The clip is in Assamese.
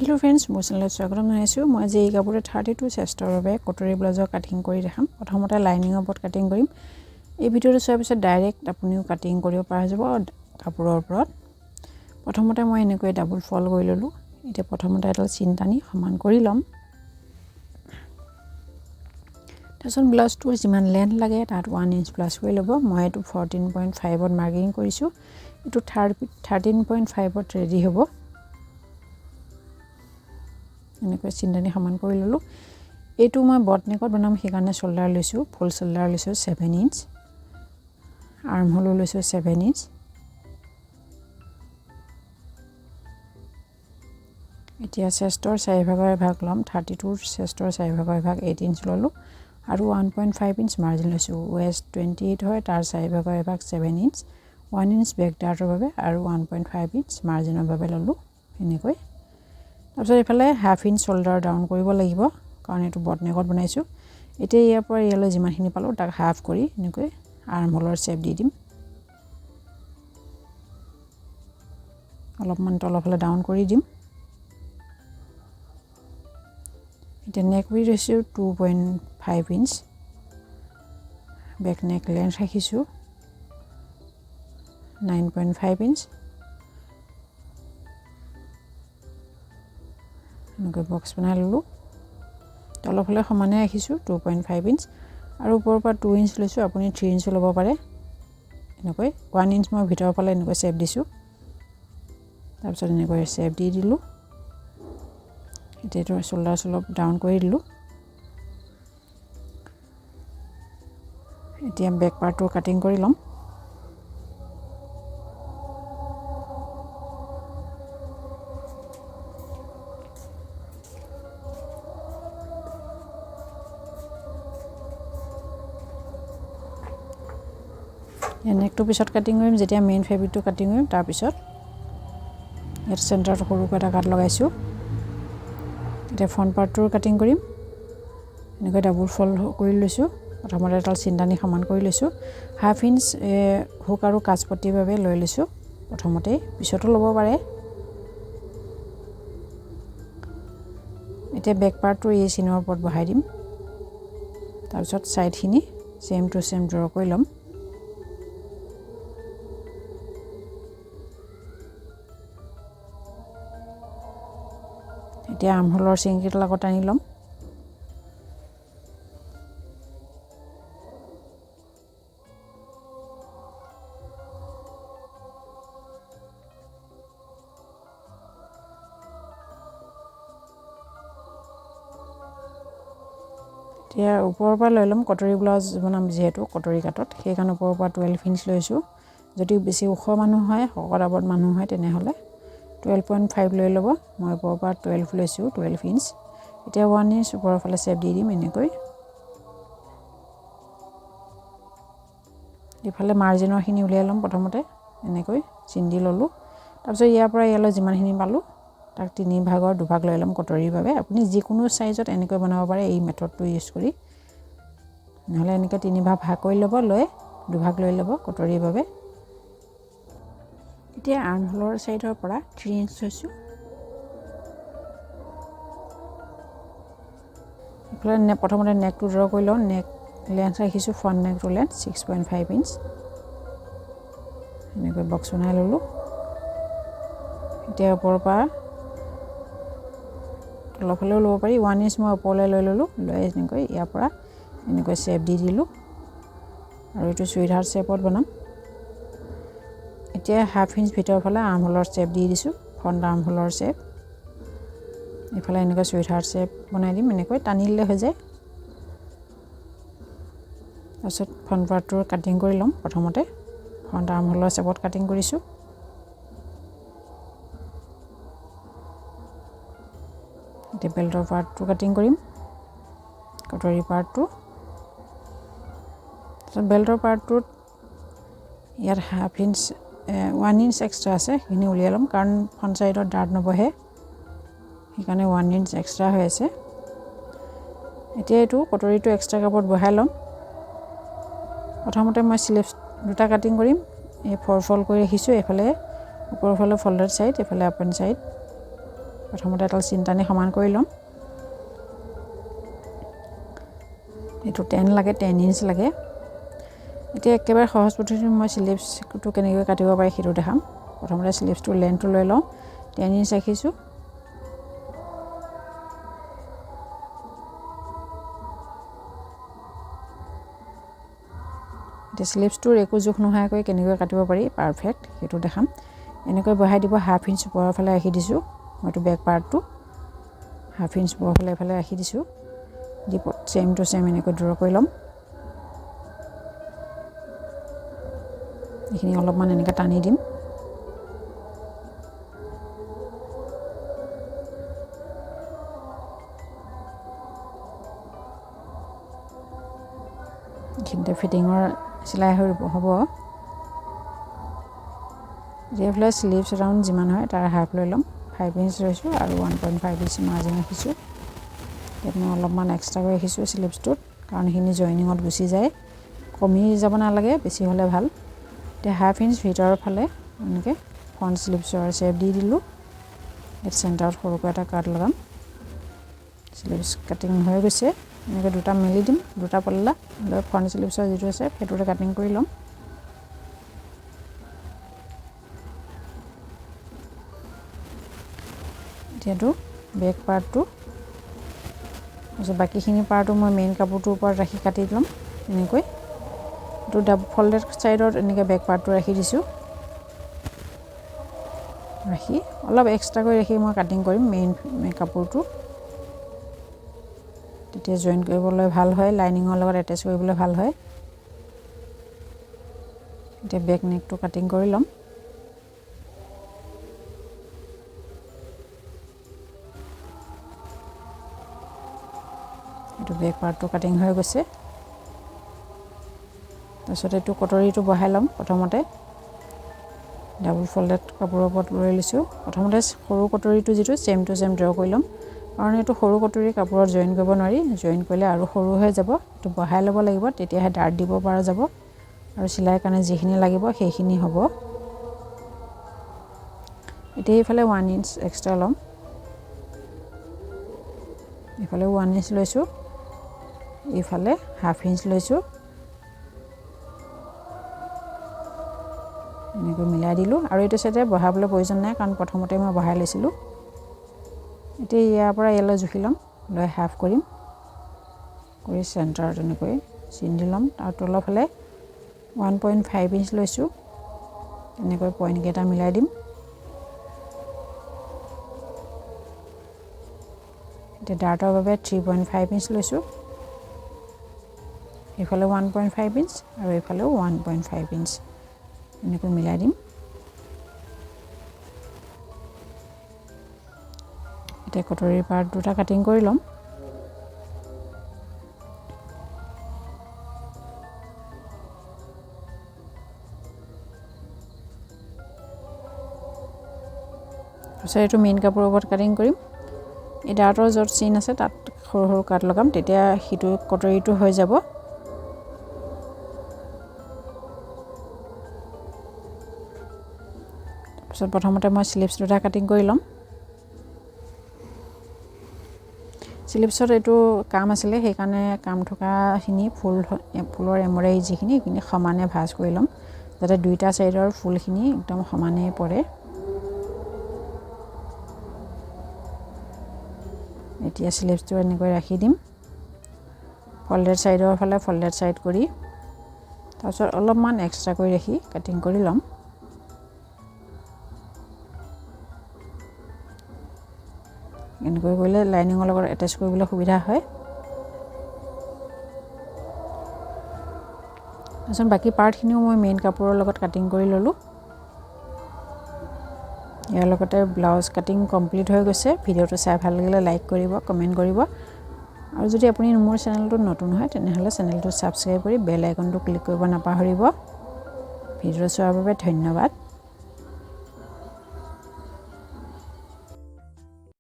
हेलो फ्रेंड्स মোৰ চেনেলত স্বাগতম জনাইছো মই আজি এই কাপোৰে 32 চেষ্টৰ বাবে কটৰি ব্লাউজৰ কাটিং কৰি দেখাম প্ৰথমতে লাইনিং ওপৰত কাটিং কৰিম এই ভিডিঅটো চোৱাৰ পিছত ডাইৰেক্ট আপুনিও কাটিং কৰিব পৰা যাব কাপোৰৰ ওপৰত প্ৰথমতে মই এনেকৈ ডাবল ফল কৰি ললো এতিয়া প্ৰথমতে এটা চিন টানি সমান কৰি লম তাৰছত ব্লাউজটোৰ যিমান লেন্থ লাগে তাত 1 ইঞ্চ প্লাস কৰি লব মই এটো 14.5 ত মাৰ্কিং কৰিছো এটো 13.5 ত ৰেডি হ'ব এনেকৈ চিন্তানি সমান কৰি ললো এটো মই বটনেকত বনাম হেকাৰণে শোল্ডাৰ লৈছো ফুল শোল্ডাৰ লৈছো 7 ইঞ্চ আৰ্ম হোল লৈছো 7 ইঞ্চ এতিয়া চেষ্টৰ চাৰিভাগৰ ভাগ লম 32 চেষ্টৰ চাৰিভাগৰ ভাগ 8 ইঞ্চ ললো আৰু 1.5 ইঞ্চ মাৰ্জিন লৈছো ওয়েস্ট 28 হয় তাৰ চাৰিভাগৰ ভাগ 7 ইঞ্চ 1 ইঞ্চ বেক ডাৰ্টৰ বাবে আৰু 1.5 ইঞ্চ মাৰ্জিনৰ বাবে ললো এনেকৈ তাৰপিছত এফালে হাফ ইঞ্চ শোল্ডাৰ ডাউন কৰিব লাগিব কাৰণ এটো বটনেকত বনাইছো এতিয়া ইয়াৰ পৰা ইয়ালৈ যিমানখিনি পালো তাক হাফ কৰি এনেকৈ আৰ্ম হোলৰ শেপ দি দিম অলপমান তলফালে ডাউন কৰি দিম এতিয়া neck with ratio 2.5 inch back neck length ৰাখিছো 9.5 ইঞ্চ এনেকৈ বক্স বনাই ললো তলফালে সমানে ৰাখিছো 2.5 ইঞ্চ আৰু ওপৰৰ পৰা 2 ইঞ্চ লৈছো আপুনি 3 ইঞ্চ ল'ব পাৰে এনেকৈ 1 ইঞ্চ মই ভিতৰৰ ফালে এনেকৈ শেপ দিছো তাৰপিছত এনেকৈ শেপ দি দিলো এতিয়াটো শোল্ডাৰ অলপ ডাউন কৰি দিলো এতিয়া বেক পাৰ্টটো কাটিং কৰি লম নেকটো পিছত কাটিং কৰিম যেতিয়া মেইন ফেব্ৰিকটো কাটিং কৰিম তাৰ পিছত ইয়াৰ চেন্টাৰত সৰুকৈ এটা কাট লগাইছো এতিয়া ফ্ৰন্ট পাৰ্টটো কাটিং কৰিম এনেকৈ ডাবল ফল্ড কৰি লৈছো প্ৰথমতে এটা চিন্তানি সমান কৰি লৈছো হাফ ইঞ্চ হুক আৰু কাজপটিৰ বাবে লৈ লৈছো প্ৰথমতে পিছতো ল'ব পাৰে এতিয়া বেক পাৰ্টটো এই চিনৰ ওপৰত বহাই দিম তাৰপিছত সাইডখিনি সেম টু সেম ড্ৰ কৰি লম এতিয়া আৰ্ম হোলৰ চিংকিট লগত আনি লম এতিয়া ওপৰৰ পৰা লৈ লম কটৰি ব্লাউজ বনাম যেহেতু কটৰি কাটত সেই কাৰণে ওপৰৰ পৰা 12 ইঞ্চ লৈছো যদি বেছি ওখ মানুহ হয় হকত আবত মানুহ হয় তেনেহলে 12.5 লৈ লব মই ওপৰৰ পৰা 12 লৈছো 12 ইঞ্চ এতিয়া 1 ইঞ্চ ওপৰৰ ফালে শেপ দি দিম এনেকৈ ইফালে মাৰ্জিনৰ খিনি উলিয়াই লম প্ৰথমতে এনেকৈ চিন দি ললো তাৰপিছত ইয়াৰ পৰা ইয়ালৈ যিমানখিনি পালো তাক তিনি ভাগৰ দুভাগ লৈ লম কটৰিৰ বাবে আপুনি যিকোনো সাইজত এনেকৈ বনাব পাৰে এই মেথডটো ইউজ কৰি নহলে এনেকৈ তিনি ভাগ কৰি লব লৈ দুভাগ লৈ লব কটৰিৰ বাবে এতিয়া আৰ্ম হোলৰ সাইডৰ পৰা 3 ইঞ্চ লৈছো ইফালে প্ৰথমতে নেকটো ড্ৰ কৰি লওঁ নেক লেন্থ ৰাখিছো ফ্ৰন্ট নেকটো লেন্থ 6.5 ইঞ্চ এনেকৈ বক্স বনাই ললো এতিয়া ওপৰৰ পৰা তলফালেও ল'ব পাৰি 1 ইঞ্চ মই ওপৰলৈ লৈ ললো লৈ এনেকৈ ইয়াৰ পৰা এনেকৈ শেপ দি দিলো আৰু এটো সুইট হাৰ্ট শেপত বনাম এতিয়া হাফ ইঞ্চ ভিতৰ ফালে আৰ্ম হোলৰ শেপ দি দিছো ফ্ৰন্ট আৰ্ম হোলৰ শেপ ইফালে এনেকৈ সুইট হাৰ্ট শেপ বনাই দিম এনেকৈ টানিলে হৈ যায় তাৰপিছত ফ্ৰন্ট পাৰ্টটো কাটিং কৰি লম প্ৰথমতে ফ্ৰন্ট আৰ্ম হোলৰ শেপত কাটিং কৰিছো এতিয়া বেল্টৰ পাৰ্টটো কাটিং কৰিম কটৰি পাৰ্টটো তাৰপিছত বেল্টৰ পাৰ্টটোত ইয়াত হাফ ইঞ্চ 1 ইঞ্চ এক্সট্ৰা আছে সেইখিনি উলিয়াই লম কাৰণ ফ্ৰন্ট সাইডত ডাৰ্ট নবহে সেইকাৰণে 1 ইঞ্চ এক্সট্ৰা হৈ আছে এতিয়া এটো কটৰিটো এক্সট্ৰা কাপত বহাই লম প্ৰথমতে মই স্লিভছ দুটা কাটিং কৰিম এই 4 ফল্ড কৰি ৰাখিছো এফালে ওপৰৰ ফালে ফল্ডেড সাইড এফালে ওপেন সাইড প্ৰথমতে এডাল চিনটানি সমান কৰি ল'ম এইটো 10 লাগে 10 ইঞ্চ লাগে এতিয়া একেবাৰে সহজ পদ্ধতিত মই স্লিভছটো কেনেকৈ কাটিব পাৰি সেইটো দেখাম প্ৰথমতে স্লিভছটো লেন্থটো লৈ লওঁ 10 ইঞ্চ ৰাখিছোঁ এতিয়া স্লিভছটোৰ একো জোখ নোহোৱাকৈ কেনেকৈ কাটিব পাৰি পাৰফেক্ট সেইটো দেখাম এনেকৈ বহাই দিব হাফ ইঞ্চ ওপৰৰ ফালে ৰাখি দিছোঁ মইটো বেক পাৰ্টটো হাফ ইঞ্চ ওপৰৰ ফালে এফালে ৰাখি দিছোঁ দি চেম টু চেম এনেকৈ ড্ৰ কৰি ল'ম এইখিনি অলপমান এনেকৈ টানি দিম এইখিনিতে ফিটিঙৰ চিলাই হ'ব এইফালে স্লিভছ ৰাউণ্ড যিমান হয় তাৰ হাফ লৈ ল'ম 5 ইঞ্চ লৈছোঁ আৰু 1.5 ইঞ্চ মাৰ্জিন ৰাখিছোঁ ইয়াত মই অলপমান এক্সট্ৰাকৈ ৰাখিছোঁ স্লিভছটোত কাৰণ এইখিনি জইনিঙত গুচি যায় কমি যাব নালাগে বেছি হ'লে ভাল এতিয়া হাফ ইঞ্চ ভিতৰৰ ফালে এনেকৈ ফ্ৰণ্ট স্লিভছৰ শ্বেপ দি দিলোঁ ইয়াত চেণ্টাৰত সৰুকৈ এটা কাট লগাম স্লিভছ কাটিং হৈ গৈছে এনেকৈ দুটা মেলি দিম দুটা পল্লা লৈ ফ্ৰণ্ট স্লিভছৰ যিটো আছে সেইটোতে কাটিং কৰি ল'ম এতিয়াতো বেক পাৰ্টটো তাৰপিছত বাকীখিনি পাৰ্টো মই মেইন কাপোৰটোৰ ওপৰত ৰাখি কাটি ল'ম এনেকৈ এইটো ডাবল ফল্ডেড ছাইডত এনেকৈ বেক পাৰ্টটো ৰাখি দিছোঁ ৰাখি অলপ এক্সট্ৰাকৈ ৰাখি মই কাটিং কৰিম মেইন কাপোৰটো তেতিয়া জইন কৰিবলৈ ভাল হয় লাইনিঙৰ লগত এটেচ কৰিবলৈ ভাল হয় এতিয়া বেক নেকটো কাটিং কৰি ল'ম এইটো বেক পাৰ্টটো কাটিং হৈ গৈছে তাৰপিছত এইটো কটৰীটো বহাই ল'ম প্ৰথমতে ডাবল ফল্ডেড কাপোৰৰ ওপৰত লৈ লৈছোঁ প্ৰথমতে সৰু কটৰীটো যিটো চেম টু চেম ড্ৰ কৰি ল'ম কাৰণ এইটো সৰু কটৰী কাপোৰত জইন কৰিব নোৱাৰি জইন কৰিলে আৰু সৰু হৈ যাব এইটো বহাই ল'ব লাগিব তেতিয়াহে ডাৰ্ট দিব পৰা যাব আৰু চিলাইৰ কাৰণে যিখিনি লাগিব সেইখিনি হ'ব এতিয়া এইফালে 1 ইঞ্চ এক্সট্ৰা ল'ম এইফালে 1 ইঞ্চ লৈছোঁ এইফালে হাফ ইঞ্চ লৈছোঁ এনেকৈ মিলাই দিলোঁ আৰু এইটো চাইডে বহাবলৈ প্ৰয়োজন নাই কাৰণ প্ৰথমতে মই বহাই লৈছিলোঁ এতিয়া ইয়াৰ পৰা ইয়ালৈ জুখি ল'ম লৈ হাফ কৰিম কৰি চেণ্টাৰত এনেকৈ চিন দি ল'ম তাৰ তলৰ ফালে 1.5 ইঞ্চ লৈছোঁ এনেকৈ পইণ্টকেইটা মিলাই দিম এতিয়া ডাৰ্টৰ বাবে 3.5 ইঞ্চ লৈছোঁ এইফালে 1.5 ইঞ্চ আৰু এইফালেও 1.5 ইঞ্চ এনেকৈ মিলাই দিম এতিয়া কটৰীৰ পাৰ্ট দুটা কাটিং কৰি ল'ম তাৰপিছত এইটো মেইন কাপোৰৰ ওপৰত কাটিং কৰিম এই ডাৰ্টৰ য'ত চিন আছে তাত সৰু সৰু কাট লগাম তেতিয়া সিটো কটৰীটো হৈ যাব তাৰপিছত প্ৰথমতে মই স্লিভছ দুটা কাটিং কৰি ল'ম স্লিভছত এইটো কাম আছিলে সেইকাৰণে কাম থকাখিনি ফুলৰ এমব্ৰইডাৰী যিখিনি সেইখিনি সমানে ভাঁজ কৰি ল'ম যাতে দুইটা ছাইডৰ ফুলখিনি একদম সমানে পৰে এতিয়া স্লিভছটো এনেকৈ ৰাখি দিম ফল্ডেড ছাইডৰ ফালে ফল্ডেড ছাইড কৰি তাৰপিছত অলপমান এক্সট্ৰা কৰি ৰাখি কাটিং কৰি ল'ম এনেকৈ কৰিলে লাইনিঙৰ লগত এটেচ কৰিবলৈ সুবিধা হয় তাৰপিছত বাকী পাৰ্টখিনিও মই মেইন কাপোৰৰ লগত কাটিং কৰি ল'লোঁ ইয়াৰ লগতে ব্লাউজ কাটিং কমপ্লিট হৈ গৈছে ভিডিঅ'টো চাই ভাল লাগিলে লাইক কৰিব কমেণ্ট কৰিব আৰু যদি আপুনি মোৰ চেনেলটোত নতুন হয় তেনেহ'লে চেনেলটো ছাবস্ক্ৰাইব কৰি বেল আইকনটো ক্লিক কৰিব নাপাহৰিব ভিডিঅ' চোৱাৰ বাবে ধন্যবাদ